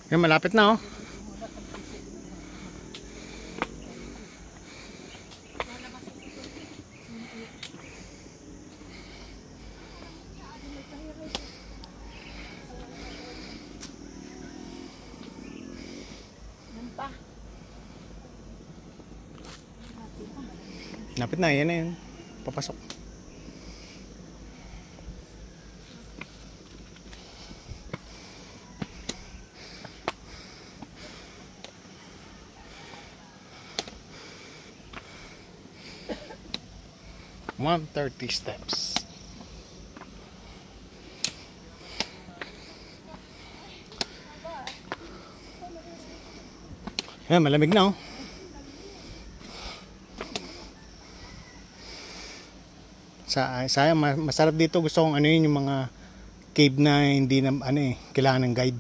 Yan, malapit na oh. Lapit na, yan na yun. Papasok. One 30 steps. Ayan, malamig na oh. Sayang, masarap dito. Gusto kong ano yun, yung mga cave na hindi na ano eh, kailangan ng guide.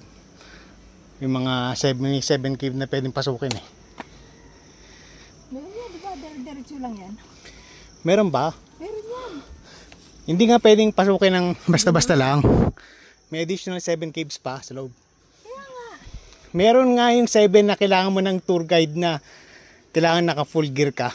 Yung mga 7 cave na pwedeng pasukin eh. Meron yan, diba? Diretso lang yan. Meron ba? Meron yan. Hindi nga pwedeng pasukin ng basta-basta lang. May additional 7 caves pa sa loob. Kaya nga. Meron nga yung 7 na kailangan mo ng tour guide na kailangan naka full gear ka.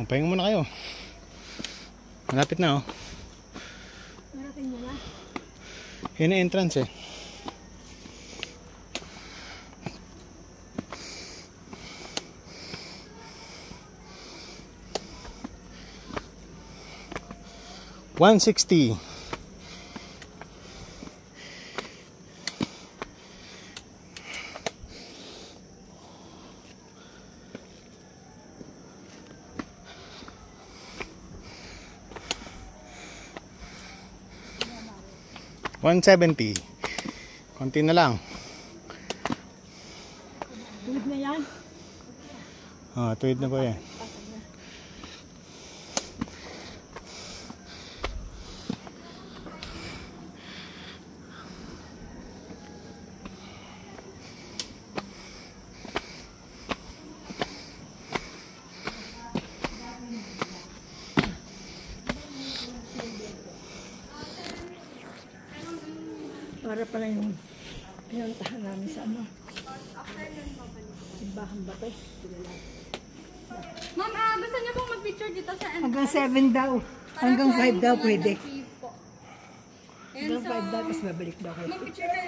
Pahinga muna kayo. Malapit na oh. Narating mo na? Yan ang entrance eh. $160. $170. Konti na lang. Tuwid na yan? Tuwid na po yan. Para pala yung pinuntahan namin sa ano. Simbahan ba ito? Ma'am, gusto niyo pong mag-picture dito sa entrance? Hanggang 7 daw. Hanggang 5 daw pwede. And Hanggang 5 daw, tapos babalik daw kayo. mag-picture kayo